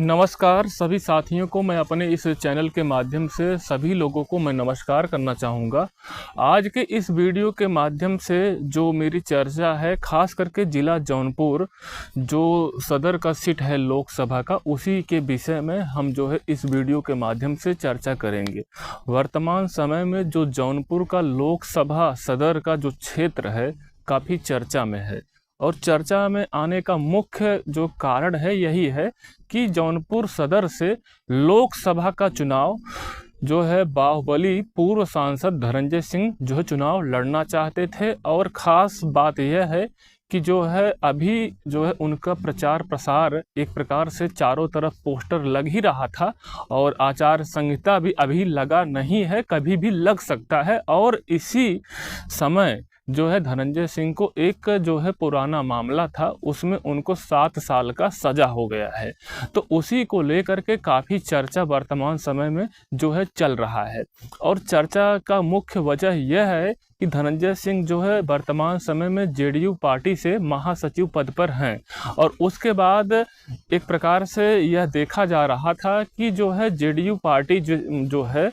नमस्कार सभी साथियों को मैं अपने इस चैनल के माध्यम से सभी लोगों को मैं नमस्कार करना चाहूँगा। आज के इस वीडियो के माध्यम से जो मेरी चर्चा है खास करके ज़िला जौनपुर जो सदर का सीट है लोकसभा का, उसी के विषय में हम जो है इस वीडियो के माध्यम से चर्चा करेंगे। वर्तमान समय में जो जौनपुर का लोकसभा सदर का जो क्षेत्र है काफ़ी चर्चा में है और चर्चा में आने का मुख्य जो कारण है यही है कि जौनपुर सदर से लोकसभा का चुनाव जो है बाहुबली पूर्व सांसद धनंजय सिंह जो है चुनाव लड़ना चाहते थे। और ख़ास बात यह है कि जो है अभी जो है उनका प्रचार प्रसार एक प्रकार से चारों तरफ पोस्टर लग ही रहा था और आचार संहिता भी अभी लगा नहीं है, कभी भी लग सकता है। और इसी समय जो है धनंजय सिंह को एक जो है पुराना मामला था उसमें उनको 7 साल का सज़ा हो गया है। तो उसी को लेकर के काफ़ी चर्चा वर्तमान समय में जो है चल रहा है। और चर्चा का मुख्य वजह यह है कि धनंजय सिंह जो है वर्तमान समय में जेडीयू पार्टी से महासचिव पद पर हैं और उसके बाद एक प्रकार से यह देखा जा रहा था कि जो है जेडीयू पार्टी जो है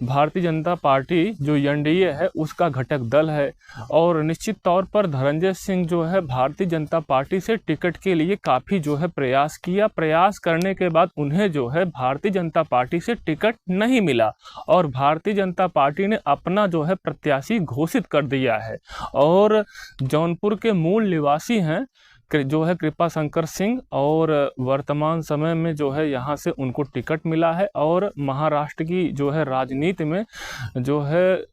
भारतीय जनता पार्टी जो एनडीए है उसका घटक दल है और निश्चित तौर पर धनंजय सिंह जो है भारतीय जनता पार्टी से टिकट के लिए काफ़ी जो है प्रयास किया। प्रयास करने के बाद उन्हें जो है भारतीय जनता पार्टी से टिकट नहीं मिला और भारतीय जनता पार्टी ने अपना जो है प्रत्याशी घोषित कर दिया है। और जौनपुर के मूल निवासी हैं जो है कृपाशंकर सिंह और वर्तमान समय में जो है यहाँ से उनको टिकट मिला है और महाराष्ट्र की जो है राजनीति में जो है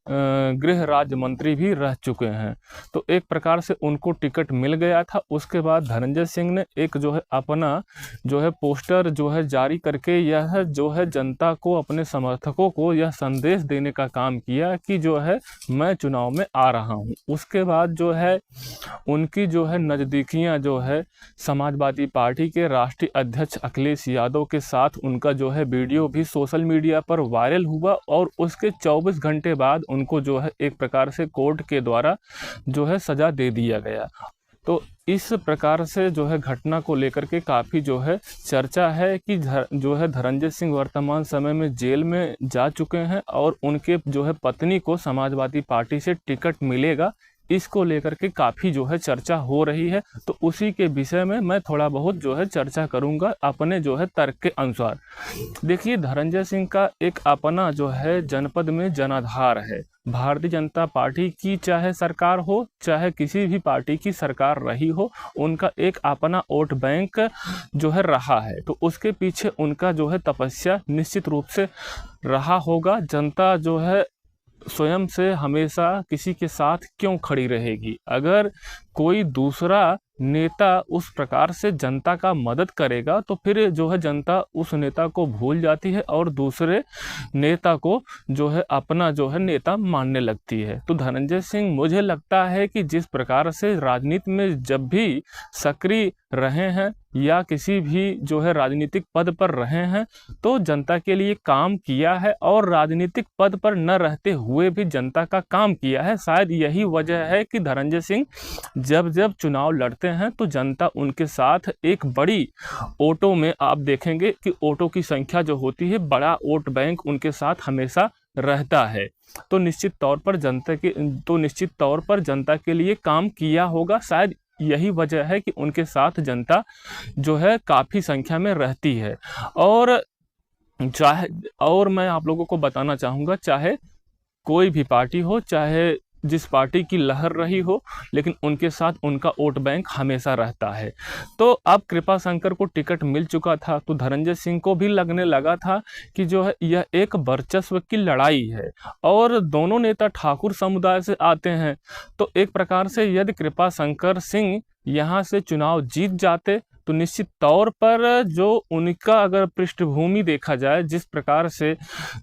गृह राज्य मंत्री भी रह चुके हैं। तो एक प्रकार से उनको टिकट मिल गया था। उसके बाद धनंजय सिंह ने एक जो है अपना जो है पोस्टर जो है जारी करके यह जो है जनता को, अपने समर्थकों को यह संदेश देने का काम किया कि जो है मैं चुनाव में आ रहा हूँ। उसके बाद जो है उनकी जो है नज़दीकियाँ जो है समाजवादी पार्टी के राष्ट्रीय अध्यक्ष अखिलेश यादव के साथ उनका जो है वीडियो भी सोशल मीडिया पर वायरल हुआ और उसके 24 घंटे बाद उनको जो है एक प्रकार से कोर्ट के द्वारा जो है सज़ा दे दिया गया। तो इस प्रकार से जो है घटना को लेकर के काफ़ी जो है चर्चा है कि जो है धनंजय सिंह वर्तमान समय में जेल में जा चुके हैं और उनके जो है पत्नी को समाजवादी पार्टी से टिकट मिलेगा, इसको लेकर के काफ़ी जो है चर्चा हो रही है। तो उसी के विषय में मैं थोड़ा बहुत जो है चर्चा करूंगा अपने जो है तर्क के अनुसार। देखिए, धनंजय सिंह का एक अपना जो है जनपद में जनाधार है। भारतीय जनता पार्टी की चाहे सरकार हो चाहे किसी भी पार्टी की सरकार रही हो, उनका एक अपना वोट बैंक जो है रहा है। तो उसके पीछे उनका जो है तपस्या निश्चित रूप से रहा होगा। जनता जो है स्वयं से हमेशा किसी के साथ क्यों खड़ी रहेगी? अगर कोई दूसरा नेता उस प्रकार से जनता का मदद करेगा तो फिर जो है जनता उस नेता को भूल जाती है और दूसरे नेता को जो है अपना जो है नेता मानने लगती है। तो धनंजय सिंह मुझे लगता है कि जिस प्रकार से राजनीति में जब भी सक्रिय रहे हैं या किसी भी जो है राजनीतिक पद पर रहे हैं तो जनता के लिए काम किया है और राजनीतिक पद पर न रहते हुए भी जनता का काम किया है। शायद यही वजह है कि धनंजय सिंह जब जब चुनाव लड़ते हैं तो जनता उनके साथ एक बड़ी वोटों में, आप देखेंगे कि वोटों की संख्या जो होती है, बड़ा वोट बैंक उनके साथ हमेशा रहता है। तो निश्चित तौर पर जनता के लिए काम किया होगा। शायद यही वजह है कि उनके साथ जनता जो है काफ़ी संख्या में रहती है। और मैं आप लोगों को बताना चाहूँगा, चाहे कोई भी पार्टी हो, चाहे जिस पार्टी की लहर रही हो, लेकिन उनके साथ उनका वोट बैंक हमेशा रहता है। तो अब कृपाशंकर को टिकट मिल चुका था तो धनंजय सिंह को भी लगने लगा था कि जो है यह एक वर्चस्व की लड़ाई है और दोनों नेता ठाकुर समुदाय से आते हैं। तो एक प्रकार से यदि कृपाशंकर सिंह यहाँ से चुनाव जीत जाते तो निश्चित तौर पर जो उनका अगर पृष्ठभूमि देखा जाए, जिस प्रकार से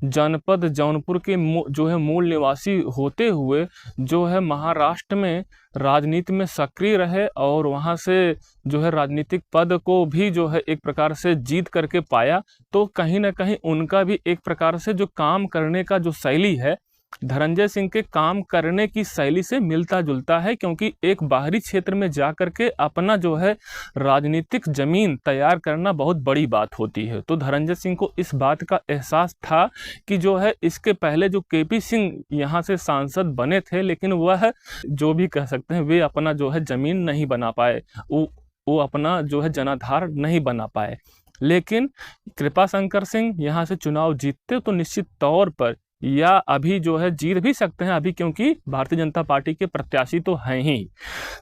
जनपद जौनपुर के जो है मूल निवासी होते हुए जो है महाराष्ट्र में राजनीति में सक्रिय रहे और वहां से जो है राजनीतिक पद को भी जो है एक प्रकार से जीत करके पाया, तो कहीं ना कहीं उनका भी एक प्रकार से जो काम करने का जो शैली है धनंजय सिंह के काम करने की शैली से मिलता जुलता है, क्योंकि एक बाहरी क्षेत्र में जा करके अपना जो है राजनीतिक जमीन तैयार करना बहुत बड़ी बात होती है। तो धनंजय सिंह को इस बात का एहसास था कि जो है इसके पहले जो केपी सिंह यहाँ से सांसद बने थे, लेकिन वह जो भी कह सकते हैं वे अपना जो है जमीन नहीं बना पाए, वो अपना जो है जनाधार नहीं बना पाए। लेकिन कृपाशंकर सिंह यहाँ से चुनाव जीतते तो निश्चित तौर पर, या अभी जो है जीत भी सकते हैं अभी, क्योंकि भारतीय जनता पार्टी के प्रत्याशी तो हैं ही,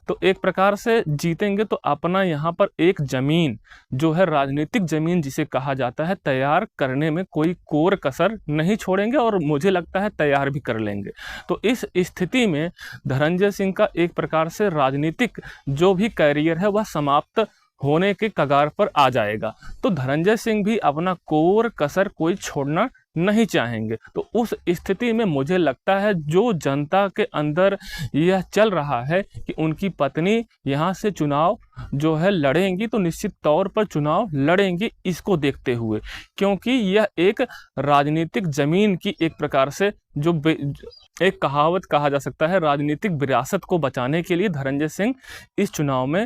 तो एक प्रकार से जीतेंगे तो अपना यहाँ पर एक जमीन जो है राजनीतिक जमीन जिसे कहा जाता है तैयार करने में कोई कोर कसर नहीं छोड़ेंगे, और मुझे लगता है तैयार भी कर लेंगे। तो इस स्थिति में धनंजय सिंह का एक प्रकार से राजनीतिक जो भी कैरियर है वह समाप्त होने के कगार पर आ जाएगा। तो धनंजय सिंह भी अपना कोर कसर कोई छोड़ना नहीं चाहेंगे। तो उस स्थिति में मुझे लगता है जो जनता के अंदर यह चल रहा है कि उनकी पत्नी यहाँ से चुनाव जो है लड़ेंगी, तो निश्चित तौर पर चुनाव लड़ेंगी इसको देखते हुए, क्योंकि यह एक राजनीतिक जमीन की एक प्रकार से जो एक कहावत कहा जा सकता है, राजनीतिक विरासत को बचाने के लिए धनंजय सिंह इस चुनाव में,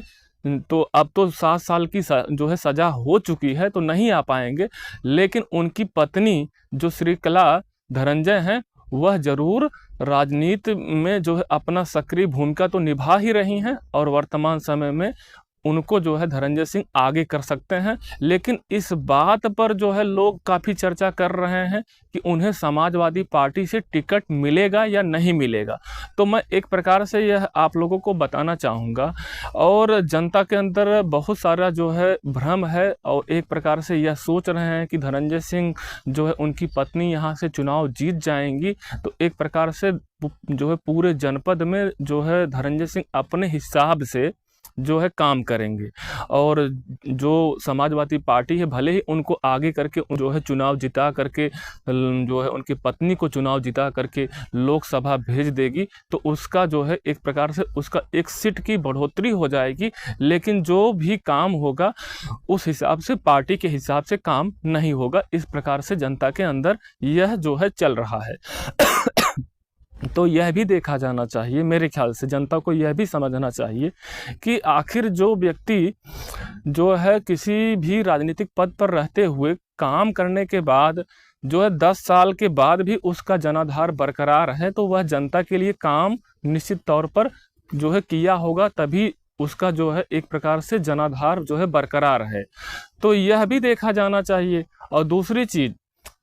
तो अब तो 7 साल की जो है सज़ा हो चुकी है तो नहीं आ पाएंगे, लेकिन उनकी पत्नी जो श्रीकला धनंजय हैं वह जरूर राजनीति में जो है अपना सक्रिय भूमिका तो निभा ही रही हैं, और वर्तमान समय में उनको जो है धनंजय सिंह आगे कर सकते हैं। लेकिन इस बात पर जो है लोग काफ़ी चर्चा कर रहे हैं कि उन्हें समाजवादी पार्टी से टिकट मिलेगा या नहीं मिलेगा। तो मैं एक प्रकार से यह आप लोगों को बताना चाहूँगा, और जनता के अंदर बहुत सारा जो है भ्रम है, और एक प्रकार से यह सोच रहे हैं कि धनंजय सिंह जो है उनकी पत्नी यहाँ से चुनाव जीत जाएंगी, तो एक प्रकार से जो है पूरे जनपद में जो है धनंजय सिंह अपने हिसाब से जो है काम करेंगे, और जो समाजवादी पार्टी है भले ही उनको आगे करके जो है चुनाव जिता करके जो है उनकी पत्नी को चुनाव जिता करके लोकसभा भेज देगी, तो उसका जो है एक प्रकार से उसका एक सीट की बढ़ोतरी हो जाएगी, लेकिन जो भी काम होगा उस हिसाब से पार्टी के हिसाब से काम नहीं होगा। इस प्रकार से जनता के अंदर यह जो है चल रहा है। तो यह भी देखा जाना चाहिए, मेरे ख्याल से जनता को यह भी समझना चाहिए कि आखिर जो व्यक्ति जो है किसी भी राजनीतिक पद पर रहते हुए काम करने के बाद जो है 10 साल के बाद भी उसका जनाधार बरकरार है, तो वह जनता के लिए काम निश्चित तौर पर जो है किया होगा, तभी उसका जो है एक प्रकार से जनाधार जो है बरकरार है। तो यह भी देखा जाना चाहिए। और दूसरी चीज़,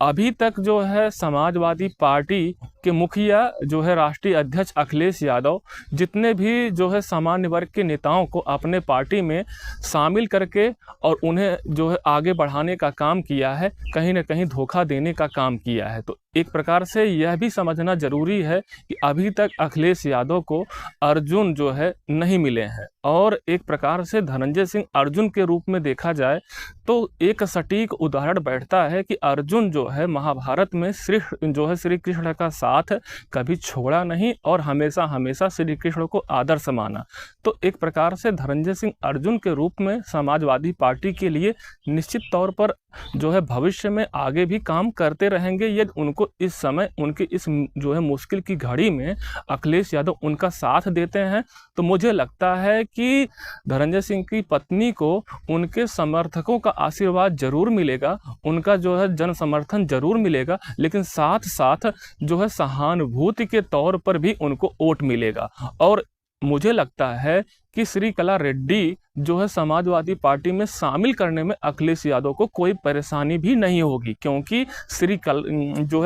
अभी तक जो है समाजवादी पार्टी के मुखिया जो है राष्ट्रीय अध्यक्ष अखिलेश यादव जितने भी जो है सामान्य वर्ग के नेताओं को अपने पार्टी में शामिल करके और उन्हें जो है आगे बढ़ाने का काम किया है, कहीं ना कहीं धोखा देने का काम किया है। तो एक प्रकार से यह भी समझना जरूरी है कि अभी तक अखिलेश यादव को अर्जुन जो है नहीं मिले हैं, और एक प्रकार से धनंजय सिंह अर्जुन के रूप में देखा जाए तो एक सटीक उदाहरण बैठता है कि अर्जुन जो है महाभारत में जो है श्री कृष्ण का साथ कभी छोड़ा नहीं और हमेशा हमेशा श्री कृष्ण को आदर्श माना। तो एक प्रकार से धनंजय सिंह अर्जुन के रूप में समाजवादी पार्टी के लिए निश्चित तौर पर जो है भविष्य में आगे भी काम करते रहेंगे, यदि उनको इस समय उनकी इस जो है मुश्किल की घड़ी में अखिलेश यादव उनका साथ देते हैं। तो मुझे लगता है कि धनंजय सिंह की पत्नी को उनके समर्थकों का आशीर्वाद जरूर मिलेगा, उनका जो है जन समर्थन जरूर मिलेगा, लेकिन साथ साथ जो है सहानुभूति के तौर पर भी उनको वोट मिलेगा। और मुझे लगता है कि श्रीकला रेड्डी जो है समाजवादी पार्टी में शामिल करने में अखिलेश यादव को कोई परेशानी भी नहीं होगी, क्योंकि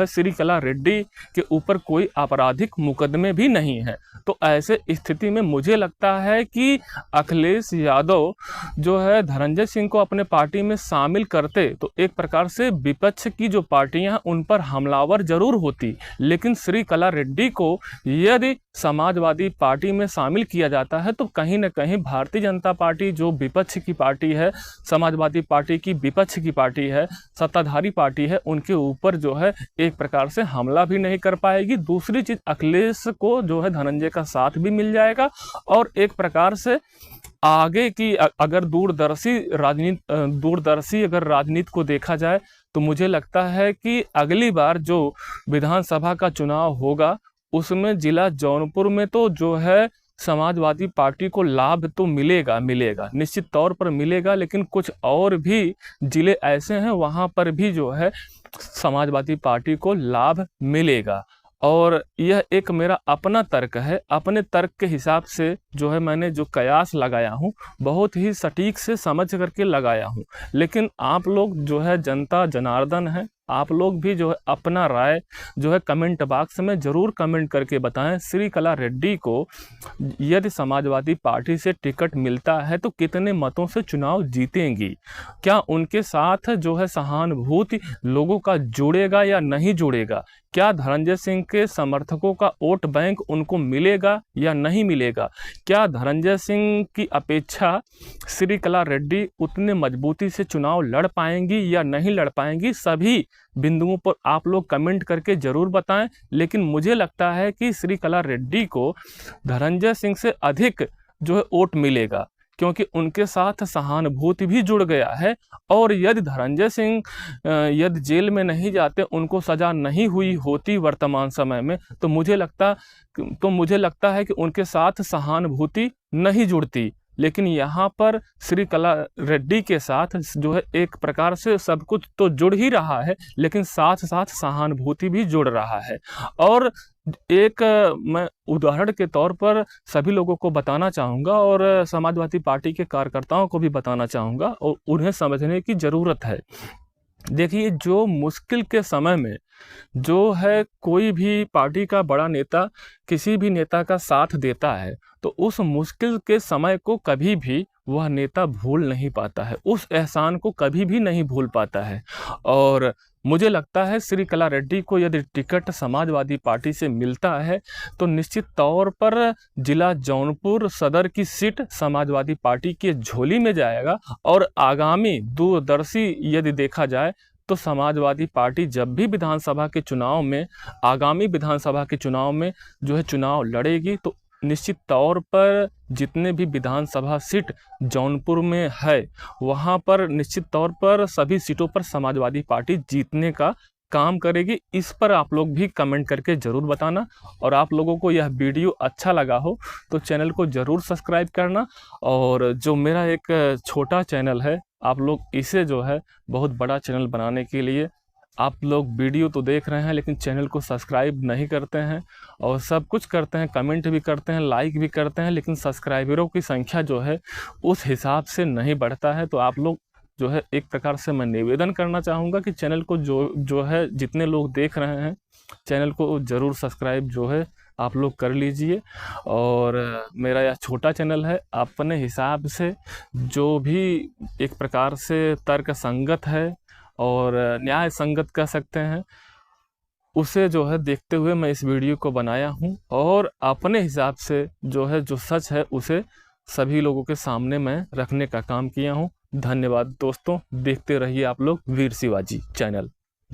श्रीकला रेड्डी के ऊपर कोई आपराधिक मुकदमे भी नहीं है। तो ऐसे स्थिति में मुझे लगता है कि अखिलेश यादव जो है धनंजय सिंह को अपने पार्टी में शामिल करते तो एक प्रकार से विपक्ष की जो पार्टियां हैं उन पर हमलावर जरूर होती, लेकिन श्रीकला रेड्डी को यदि समाजवादी पार्टी में शामिल किया जाता है तो कहीं कहीं ना कहीं भारतीय जनता पार्टी जो विपक्ष की पार्टी है, समाजवादी पार्टी की विपक्ष की पार्टी है, सत्ताधारी पार्टी है, उनके ऊपर जो है एक प्रकार से हमला भी नहीं कर पाएगी। दूसरी चीज, अखिलेश को जो है धनंजय का साथ भी मिल जाएगा और एक प्रकार से आगे की अगर दूरदर्शी अगर राजनीति को देखा जाए तो मुझे लगता है कि अगली बार जो विधानसभा का चुनाव होगा उसमें जिला जौनपुर में तो जो है समाजवादी पार्टी को लाभ तो मिलेगा निश्चित तौर पर मिलेगा, लेकिन कुछ और भी जिले ऐसे हैं वहां पर भी जो है समाजवादी पार्टी को लाभ मिलेगा। और यह एक मेरा अपना तर्क है, अपने तर्क के हिसाब से जो है मैंने जो कयास लगाया हूँ बहुत ही सटीक से समझ करके लगाया हूँ। लेकिन आप लोग जो है जनता जनार्दन है, आप लोग भी जो है अपना राय जो है कमेंट बॉक्स में ज़रूर कमेंट करके बताएं। श्रीकला रेड्डी को यदि समाजवादी पार्टी से टिकट मिलता है तो कितने मतों से चुनाव जीतेंगी, क्या उनके साथ जो है सहानुभूति लोगों का जुड़ेगा या नहीं जुड़ेगा, क्या धनंजय सिंह के समर्थकों का वोट बैंक उनको मिलेगा या नहीं मिलेगा, क्या धनंजय सिंह की अपेक्षा श्रीकला रेड्डी उतने मजबूती से चुनाव लड़ पाएंगी या नहीं लड़ पाएंगी, सभी बिंदुओं पर आप लोग कमेंट करके जरूर बताएं। लेकिन मुझे लगता है कि श्रीकला रेड्डी को धनंजय सिंह से अधिक जो है वोट मिलेगा, क्योंकि उनके साथ सहानुभूति भी जुड़ गया है। और यदि धनंजय सिंह यदि जेल में नहीं जाते, उनको सजा नहीं हुई होती वर्तमान समय में, तो मुझे लगता है कि उनके साथ सहानुभूति नहीं जुड़ती। लेकिन यहाँ पर श्रीकला रेड्डी के साथ जो है एक प्रकार से सब कुछ तो जुड़ ही रहा है, लेकिन साथ साथ सहानुभूति भी जुड़ रहा है। और एक मैं उदाहरण के तौर पर सभी लोगों को बताना चाहूँगा और समाजवादी पार्टी के कार्यकर्ताओं को भी बताना चाहूँगा और उन्हें समझने की ज़रूरत है। देखिए, जो मुश्किल के समय में जो है कोई भी पार्टी का बड़ा नेता किसी भी नेता का साथ देता है तो उस मुश्किल के समय को कभी भी वह नेता भूल नहीं पाता है, उस एहसान को कभी भी नहीं भूल पाता है। और मुझे लगता है श्रीकला रेड्डी को यदि टिकट समाजवादी पार्टी से मिलता है तो निश्चित तौर पर जिला जौनपुर सदर की सीट समाजवादी पार्टी की झोली में जाएगा। और आगामी दूरदर्शी यदि देखा जाए तो समाजवादी पार्टी जब भी आगामी विधानसभा के चुनाव में जो है चुनाव लड़ेगी तो निश्चित तौर पर जितने भी विधानसभा सीट जौनपुर में है वहां पर निश्चित तौर पर सभी सीटों पर समाजवादी पार्टी जीतने का काम करेगी। इस पर आप लोग भी कमेंट करके ज़रूर बताना। और आप लोगों को यह वीडियो अच्छा लगा हो तो चैनल को ज़रूर सब्सक्राइब करना। और जो मेरा एक छोटा चैनल है, आप लोग इसे जो है बहुत बड़ा चैनल बनाने के लिए आप लोग वीडियो तो देख रहे हैं लेकिन चैनल को सब्सक्राइब नहीं करते हैं और सब कुछ करते हैं, कमेंट भी करते हैं, लाइक भी करते हैं, लेकिन सब्सक्राइबरों की संख्या जो है उस हिसाब से नहीं बढ़ता है। तो आप लोग जो है एक प्रकार से मैं निवेदन करना चाहूँगा कि चैनल को जो है जितने लोग देख रहे हैं चैनल को ज़रूर सब्सक्राइब जो है आप लोग कर लीजिए। और मेरा यह छोटा चैनल है, अपने हिसाब से जो भी एक प्रकार से तर्क संगत है और न्याय संगत कह सकते हैं उसे जो है देखते हुए मैं इस वीडियो को बनाया हूँ। और अपने हिसाब से जो है जो सच है उसे सभी लोगों के सामने मैं रखने का काम किया हूँ। धन्यवाद दोस्तों, देखते रहिए आप लोग वीर शिवाजी चैनल।